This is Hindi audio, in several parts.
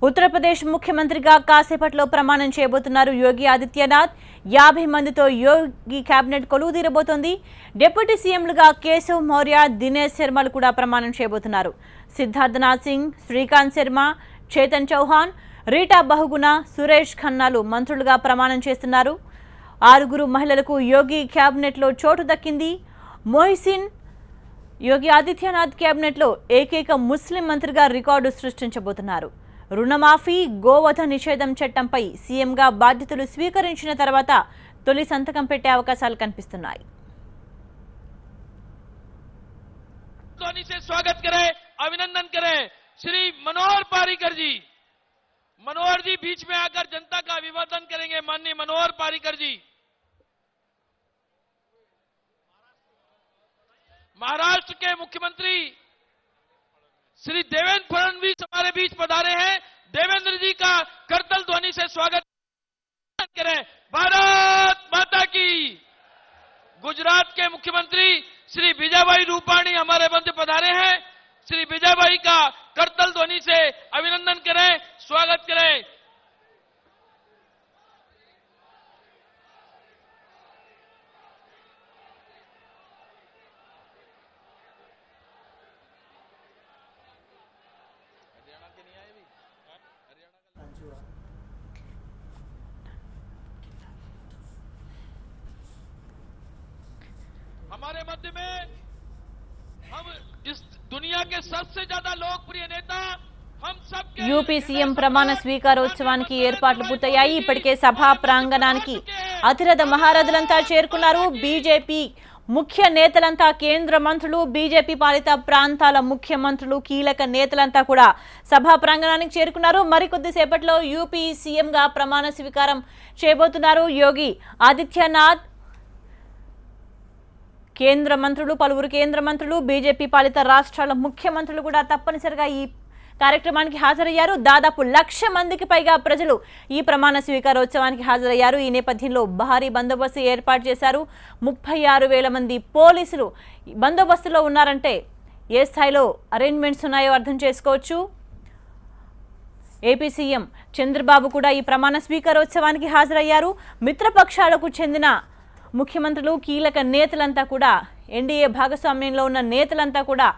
ఉత్తరప్రదేశ్ ముఖ్యమంత్రిగా కాసేపట్లో ప్రమాణం చేయబోతున్నారు యోగి ఆదిత్యనాథ్. 50 మందితో యోగి కేబినెట్ కొలువుదీరబోతోంది. డిప్యూటీ సీఎంలుగా కేశవ్ మౌర్య, దినేష్ శర్మలు కూడా ప్రమాణం చేయబోతున్నారు. సిద్ధార్థనాథ్ సింగ్, శ్రీకాంత్ శర్మ, చేతన్ చౌహాన్, రీటా బహుగుణ, సురేష్ ఖన్నాలు మంత్రులుగా ప్రమాణం చేస్తున్నారు. 6 మహిళలకు యోగి కేబినెట్లో చోటు దక్కింది. మొహిసిన్ యోగి ఆదిత్యనాథ్ కేబినెట్లో ఏకైక ముస్లిం మంత్రిగా రికార్డు సృష్టించబోతున్నారు. రుణమాఫీ, గోవధ నిషేధం చట్టంపై సీఎంగా బాధ్యతలు స్వీకరించిన తర్వాత తొలి సంతకం పెట్టే అవకాశాలు కనిపిస్తున్నాయి. स्वागत करें, अभिनंदन करें श्री मनोहर पारीकर जी। मनोहर जी बीच में आकर जनता का अभिवादन करेंगे। माननीय मनोहर पारीकर जी। महाराष्ट्र के मुख्यमंत्री श्री देवेंद्र फडणवीस हमारे बीच पधारे हैं। देवेंद्र जी का करतल ध्वनि से स्वागत करें। भारत माता की। गुजरात के मुख्यमंत्री श्री विजयभाई रूपाणी हमारे मध्य पधारे हैं। श्री विजयभाई का करतल ध्वनि से अभिनंदन करें, स्वागत करें। हमारे मध्य में हम इस दुनिया के सबसे ज्यादा लोकप्रिय नेता हम सब యూపీ సీఎం ప్రమాణ స్వీకారోత్సవానికి ఏర్పాట్లు పూర్తయ్యాయి. ఇప్పటికే సభా ప్రాంగణానికి అతిరథ మహారథులంతా చేరుకున్నారు. బీజేపీ ముఖ్య నేతలంతా, కేంద్ర మంత్రులు, బీజేపీ పాలిత ప్రాంతాల ముఖ్యమంత్రులు, కీలక నేతలంతా కూడా సభా ప్రాంగణానికి చేరుకున్నారు. మరికొద్ది సేపట్లో యూపీ సీఎంగా ప్రమాణ స్వీకారం చేయబోతున్నారు యోగి ఆదిత్యనాథ్. పలువురు కేంద్ర మంత్రులు, బీజేపీ పాలిత రాష్ట్రాల ముఖ్యమంత్రులు కూడా తప్పనిసరిగా ఈ కార్యక్రమానికి హాజరయ్యారు. దాదాపు 1,00,000 మందికి పైగా ప్రజలు ఈ ప్రమాణ స్వీకారోత్సవానికి హాజరయ్యారు. ఈ నేపథ్యంలో భారీ బందోబస్తు ఏర్పాటు చేశారు. 36,000 మంది పోలీసులు బందోబస్తులో ఉన్నారంటే ఏ స్థాయిలో అరేంజ్మెంట్స్ ఉన్నాయో అర్థం చేసుకోవచ్చు. ఏపీ సీఎం చంద్రబాబు కూడా ఈ ప్రమాణ స్వీకారోత్సవానికి హాజరయ్యారు. మిత్రపక్షాలకు చెందిన ముఖ్యమంత్రులు, కీలక నేతలంతా కూడా, ఎన్డీఏ భాగస్వామ్యంలో ఉన్న నేతలంతా కూడా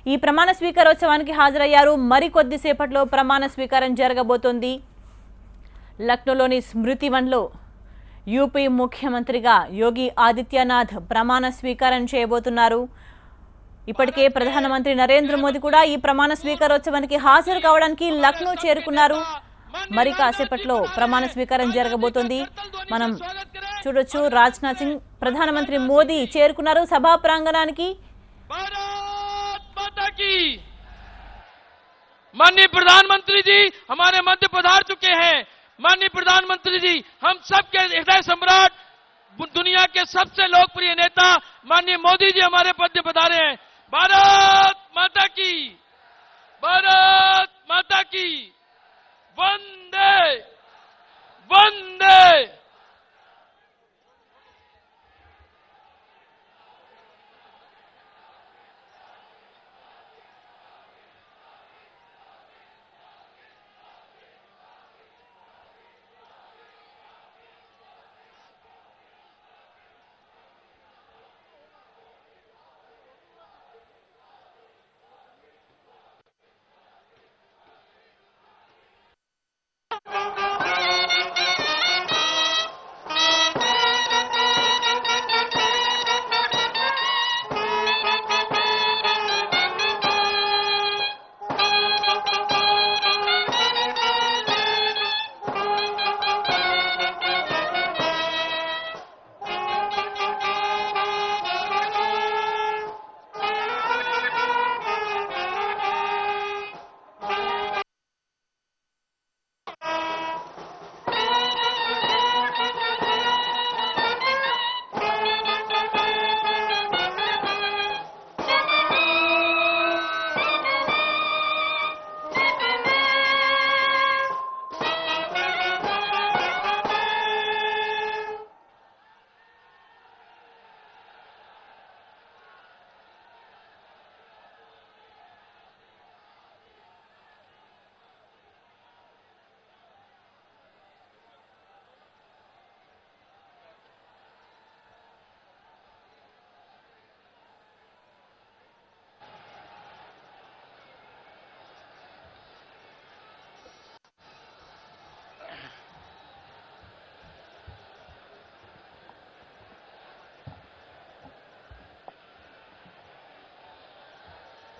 ఈ ప్రమాణ స్వీకారోత్సవానికి హాజరయ్యారు. మరికొద్ది సేపట్లో ప్రమాణ స్వీకారం జరగబోతోంది. లక్నోలోని స్మృతి వన్లో యూపీ ముఖ్యమంత్రిగా యోగి ఆదిత్యనాథ్ ప్రమాణ స్వీకారం చేయబోతున్నారు. ఇప్పటికే ప్రధానమంత్రి నరేంద్ర మోదీ కూడా ఈ ప్రమాణ స్వీకారోత్సవానికి హాజరు కావడానికి లక్నో చేరుకున్నారు. మరి కాసేపట్లో ప్రమాణ స్వీకారం జరగబోతోంది. మనం చూడొచ్చు, రాజ్నాథ్ సింగ్, ప్రధానమంత్రి మోదీ చేరుకున్నారు సభా ప్రాంగణానికి. माननीय प्रधानमंत्री जी हमारे मध्य पधार चुके हैं। माननीय प्रधानमंत्री जी, हम सबके हृदय सम्राट, दुनिया के सबसे लोकप्रिय नेता माननीय मोदी जी हमारे मध्य पधारे हैं। भारत माता की, भारत माता की। वंदे वंदे।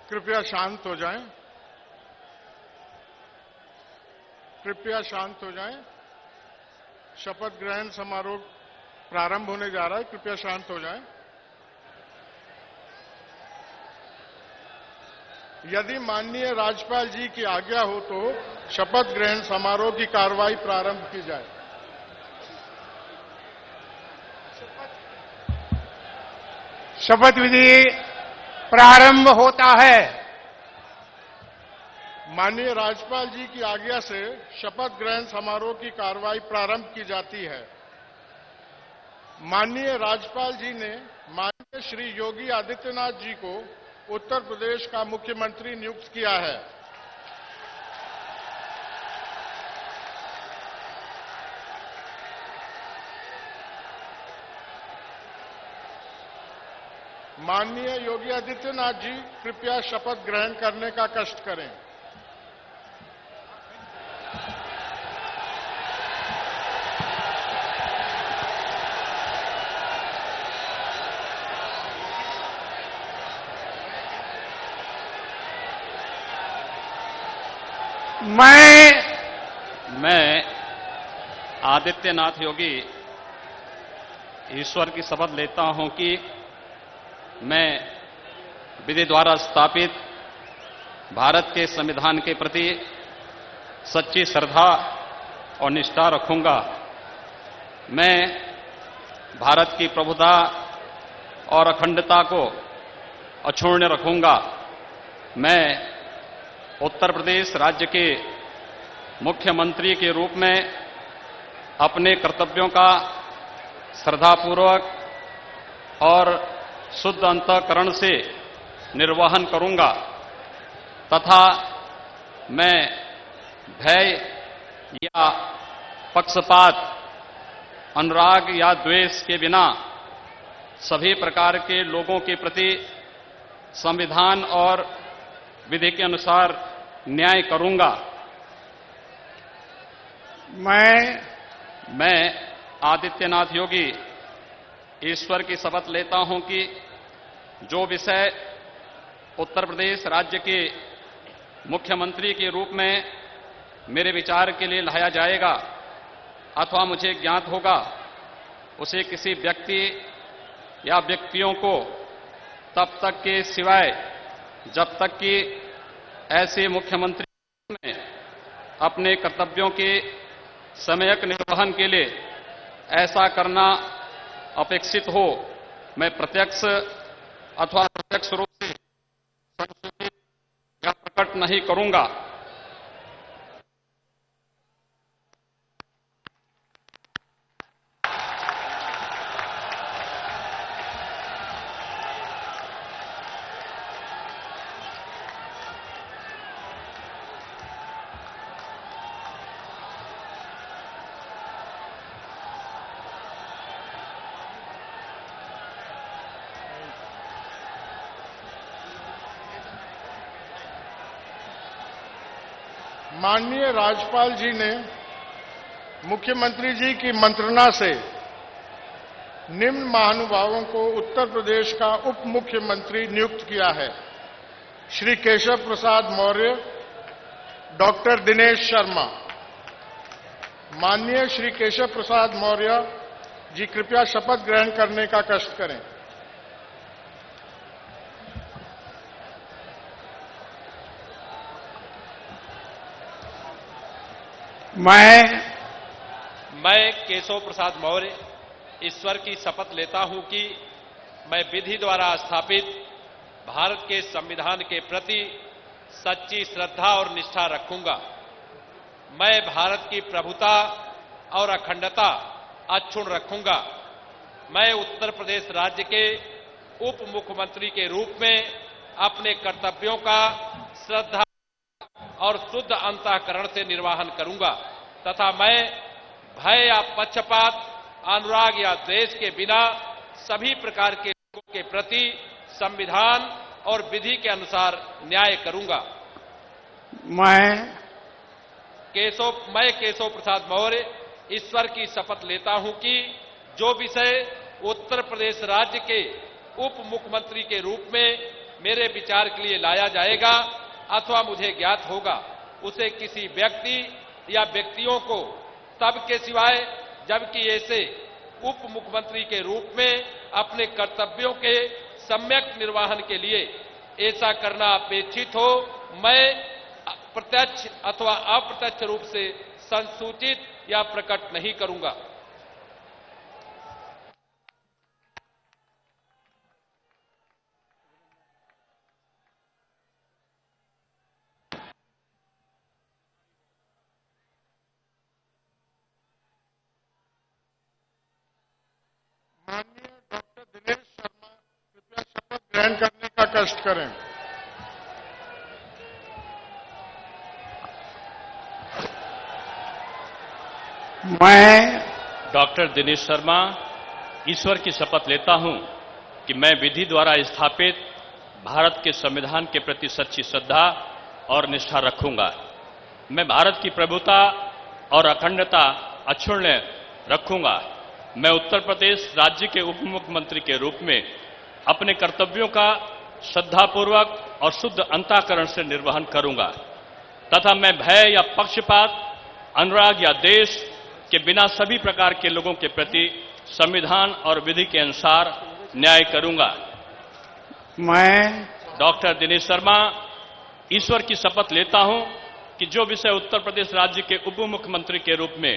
कृपया शांत हो जाएं। कृपया शांत हो जाएं। शपथ ग्रहण समारोह प्रारंभ होने जा रहा है। कृपया शांत हो जाएं। यदि माननीय राज्यपाल जी की आज्ञा हो तो शपथ ग्रहण समारोह की कार्रवाई प्रारंभ की जाए। शपथ विधि प्रारंभ होता है। माननीय राज्यपाल जी की आज्ञा से शपथ ग्रहण समारोह की कार्रवाई प्रारंभ की जाती है। माननीय राज्यपाल जी ने माननीय श्री योगी आदित्यनाथ जी को उत्तर प्रदेश का मुख्यमंत्री नियुक्त किया है। माननीय योगी आदित्यनाथ जी कृपया शपथ ग्रहण करने का कष्ट करें। मैं आदित्यनाथ योगी ईश्वर की शपथ लेता हूं कि मैं विधि द्वारा स्थापित भारत के संविधान के प्रति सच्ची श्रद्धा और निष्ठा रखूंगा। मैं भारत की प्रभुता और अखंडता को अक्षुण्ण रखूंगा। मैं उत्तर प्रदेश राज्य के मुख्यमंत्री के रूप में अपने कर्तव्यों का श्रद्धापूर्वक और शुद्ध अंतःकरण से निर्वहन करूंगा तथा मैं भय या पक्षपात, अनुराग या द्वेष के बिना सभी प्रकार के लोगों के प्रति संविधान और विधि के अनुसार न्याय करूंगा। मैं आदित्यनाथ योगी ईश्वर की शपथ लेता हूं कि जो विषय उत्तर प्रदेश राज्य के मुख्यमंत्री के रूप में मेरे विचार के लिए लाया जाएगा अथवा मुझे ज्ञात होगा, उसे किसी व्यक्ति या व्यक्तियों को तब तक के सिवाय जब तक कि ऐसे मुख्यमंत्री में अपने कर्तव्यों के सम्यक निर्वहन के लिए ऐसा करना अपेक्षित हो, मैं प्रत्यक्ष अथवा अप्रत्यक्ष रूप से संशोधित या प्रकट नहीं करूंगा। माननीय राज्यपाल जी ने मुख्यमंत्री जी की मंत्रणा से निम्न महानुभावों को उत्तर प्रदेश का उप मुख्यमंत्री नियुक्त किया है। श्री केशव प्रसाद मौर्य, डॉक्टर दिनेश शर्मा। माननीय श्री केशव प्रसाद मौर्य जी कृपया शपथ ग्रहण करने का कष्ट करें। मैं केशव प्रसाद मौर्य ईश्वर की शपथ लेता हूं कि मैं विधि द्वारा स्थापित भारत के संविधान के प्रति सच्ची श्रद्धा और निष्ठा रखूंगा। मैं भारत की प्रभुता और अखंडता अक्षुण्ण रखूंगा। मैं उत्तर प्रदेश राज्य के उप मुख्यमंत्री के रूप में अपने कर्तव्यों का श्रद्धा और शुद्ध अंतःकरण से निर्वहन करूंगा तथा मैं भय या पक्षपात, अनुराग या द्वेष के बिना सभी प्रकार के लोगों के प्रति संविधान और विधि के अनुसार न्याय करूंगा। मैं केशव प्रसाद मौर्य ईश्वर की शपथ लेता हूं कि जो विषय उत्तर प्रदेश राज्य के उप मुख्यमंत्री के रूप में मेरे विचार के लिए लाया जाएगा अथवा मुझे ज्ञात होगा, उसे किसी व्यक्ति या व्यक्तियों को तब के सिवाय जबकि ऐसे उप मुख्यमंत्री के रूप में अपने कर्तव्यों के सम्यक निर्वहन के लिए ऐसा करना अपेक्षित हो, मैं प्रत्यक्ष अथवा अप्रत्यक्ष रूप से संसूचित या प्रकट नहीं करूंगा। माननीय डॉक्टर दिनेश शर्मा कृपया शपथ ग्रहण करने का कष्ट करें। मैं डॉक्टर दिनेश शर्मा ईश्वर की शपथ लेता हूं कि मैं विधि द्वारा स्थापित भारत के संविधान के प्रति सच्ची श्रद्धा और निष्ठा रखूंगा। मैं भारत की प्रभुता और अखंडता अक्षुण्ण रखूंगा। मैं उत्तर प्रदेश राज्य के उप मुख्यमंत्री के रूप में अपने कर्तव्यों का श्रद्धापूर्वक और शुद्ध अंतःकरण से निर्वहन करूंगा तथा मैं भय या पक्षपात, अनुराग या देश के बिना सभी प्रकार के लोगों के प्रति संविधान और विधि के अनुसार न्याय करूंगा। मैं डॉक्टर दिनेश शर्मा ईश्वर की शपथ लेता हूं कि जो विषय उत्तर प्रदेश राज्य के उप मुख्यमंत्री के रूप में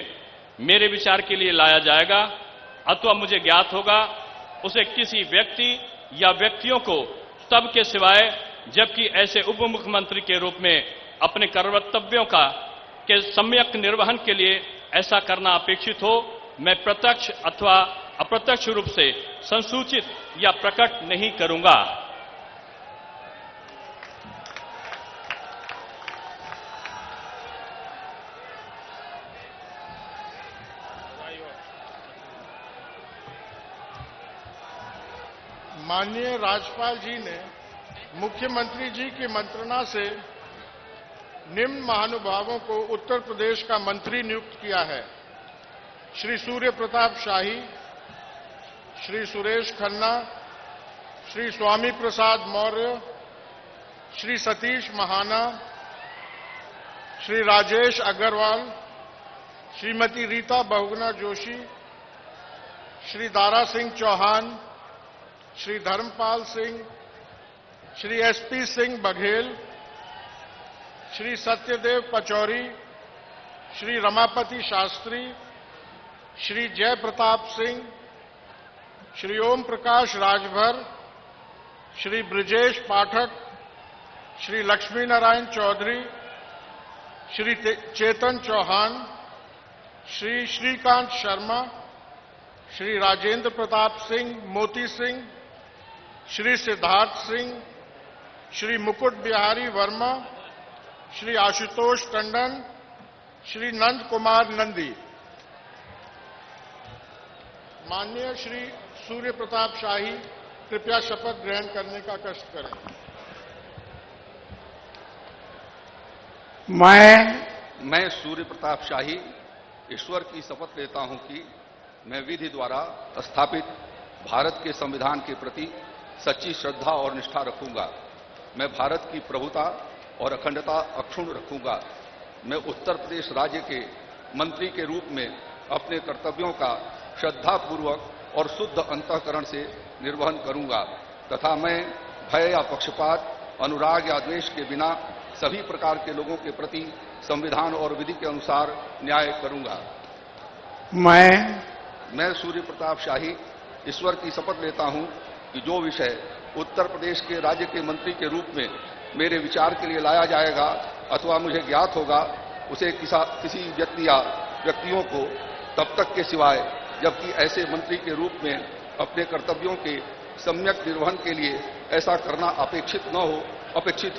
मेरे विचार के लिए लाया जाएगा अथवा मुझे ज्ञात होगा, उसे किसी व्यक्ति या व्यक्तियों को तब के सिवाय जबकि ऐसे उप मुख्यमंत्री के रूप में अपने कर्तव्यों का के सम्यक निर्वहन के लिए ऐसा करना अपेक्षित हो, मैं प्रत्यक्ष अथवा अप्रत्यक्ष रूप से संसूचित या प्रकट नहीं करूंगा। माननीय राज्यपाल जी ने मुख्यमंत्री जी की मंत्रणा से निम्न महानुभावों को उत्तर प्रदेश का मंत्री नियुक्त किया है। श्री सूर्य प्रताप शाही, श्री सुरेश खन्ना, श्री स्वामी प्रसाद मौर्य, श्री सतीश महाना, श्री राजेश अग्रवाल, श्रीमती रीता बहुगुणा जोशी, श्री दारा सिंह चौहान, श्री धर्मपाल सिंह, श्री एसपी सिंह बघेल, श्री सत्यदेव पचौरी, श्री रमापति शास्त्री, श्री जय प्रताप सिंह, श्री ओम प्रकाश राजभर, श्री ब्रजेश पाठक, श्री लक्ष्मी नारायण चौधरी, श्री चेतन चौहान, श्री श्रीकांत शर्मा, श्री राजेंद्र प्रताप सिंह मोती सिंह, श्री सिद्धार्थ सिंह, श्री मुकुट बिहारी वर्मा, श्री आशुतोष टंडन, श्री नंद कुमार नंदी। माननीय श्री सूर्य प्रताप शाही कृपया शपथ ग्रहण करने का कष्ट करें। मैं सूर्य प्रताप शाही ईश्वर की शपथ लेता हूं कि मैं विधि द्वारा स्थापित भारत के संविधान के प्रति सच्ची श्रद्धा और निष्ठा रखूंगा। मैं भारत की प्रभुता और अखंडता अक्षुण्ण रखूंगा। मैं उत्तर प्रदेश राज्य के मंत्री के रूप में अपने कर्तव्यों का श्रद्धापूर्वक और शुद्ध अंतःकरण से निर्वहन करूंगा तथा मैं भय या पक्षपात, अनुराग या द्वेष के बिना सभी प्रकार के लोगों के प्रति संविधान और विधि के अनुसार न्याय करूंगा। मैं सूर्य प्रताप शाही ईश्वर की शपथ लेता हूं कि जो विषय उत्तर प्रदेश के राज्य के मंत्री के रूप में मेरे विचार के लिए लाया जाएगा अथवा मुझे ज्ञात होगा, उसे किसी व्यक्ति या व्यक्तियों को तब तक के सिवाय जबकि ऐसे मंत्री के रूप में अपने कर्तव्यों के सम्यक निर्वहन के लिए ऐसा करना अपेक्षित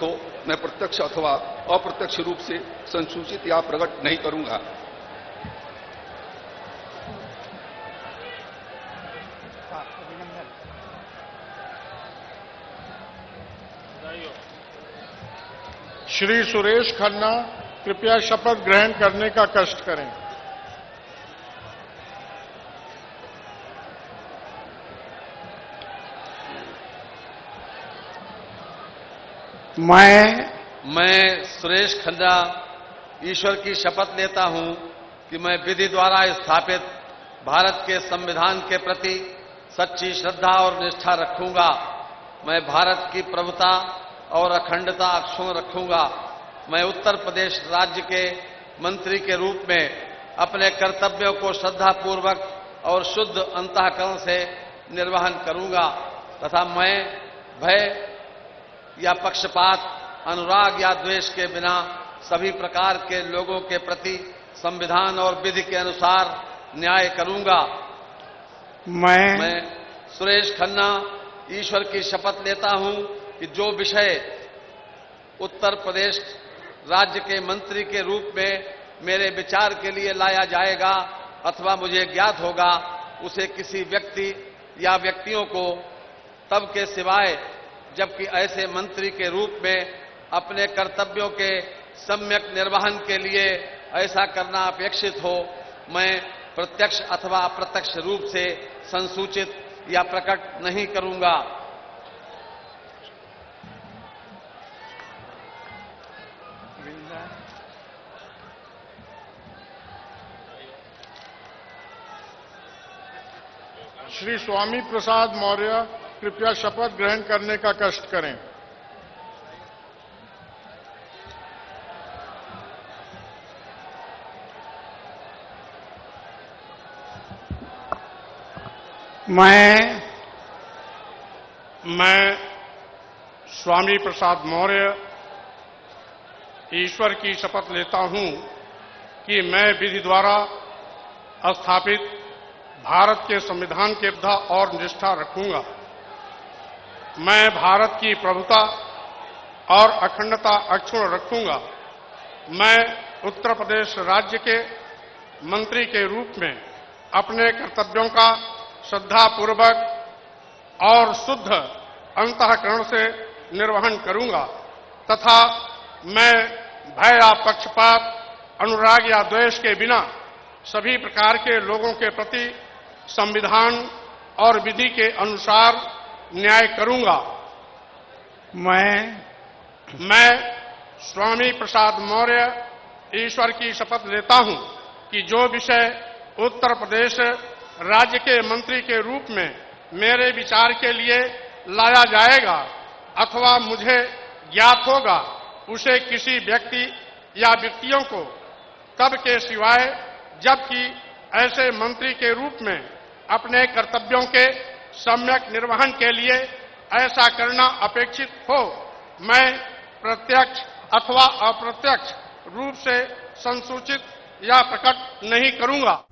हो, मैं प्रत्यक्ष अथवा अप्रत्यक्ष रूप से संसूचित या प्रकट नहीं करूंगा। श्री सुरेश खन्ना कृपया शपथ ग्रहण करने का कष्ट करें। मैं सुरेश खन्ना ईश्वर की शपथ लेता हूं कि मैं विधि द्वारा स्थापित भारत के संविधान के प्रति सच्ची श्रद्धा और निष्ठा रखूंगा। मैं भारत की प्रभुता और अखंडता अक्षुण्ण रखूंगा। मैं उत्तर प्रदेश राज्य के मंत्री के रूप में अपने कर्तव्यों को श्रद्धापूर्वक और शुद्ध अंतःकरण से निर्वहन करूंगा तथा मैं भय या पक्षपात, अनुराग या द्वेष के बिना सभी प्रकार के लोगों के प्रति संविधान और विधि के अनुसार न्याय करूंगा। मैं सुरेश खन्ना ईश्वर की शपथ लेता हूं कि जो विषय उत्तर प्रदेश राज्य के मंत्री के रूप में मेरे विचार के लिए लाया जाएगा अथवा मुझे ज्ञात होगा, उसे किसी व्यक्ति या व्यक्तियों को तब के सिवाय जबकि ऐसे मंत्री के रूप में अपने कर्तव्यों के सम्यक निर्वहन के लिए ऐसा करना अपेक्षित हो, मैं प्रत्यक्ष अथवा अप्रत्यक्ष रूप से संसूचित या प्रकट नहीं करूंगा। श्री स्वामी प्रसाद मौर्य कृपया शपथ ग्रहण करने का कष्ट करें। मैं स्वामी प्रसाद मौर्य ईश्वर की शपथ लेता हूं कि मैं विधि द्वारा स्थापित भारत के संविधान की श्रद्धा और निष्ठा रखूंगा। मैं भारत की प्रभुता और अखंडता अक्षुण्ण रखूंगा। मैं उत्तर प्रदेश राज्य के मंत्री के रूप में अपने कर्तव्यों का श्रद्धापूर्वक और शुद्ध अंतःकरण से निर्वहन करूंगा तथा मैं भय या पक्षपात, अनुराग या द्वेष के बिना सभी प्रकार के लोगों के प्रति संविधान और विधि के अनुसार न्याय करूंगा। मैं स्वामी प्रसाद मौर्य ईश्वर की शपथ लेता हूं कि जो विषय उत्तर प्रदेश राज्य के मंत्री के रूप में मेरे विचार के लिए लाया जाएगा अथवा मुझे ज्ञात होगा, उसे किसी व्यक्ति या व्यक्तियों को तब के सिवाय जबकि ऐसे मंत्री के रूप में अपने कर्तव्यों के सम्यक निर्वहन के लिए ऐसा करना अपेक्षित हो, मैं प्रत्यक्ष अथवा अप्रत्यक्ष रूप से संसूचित या प्रकट नहीं करूंगा।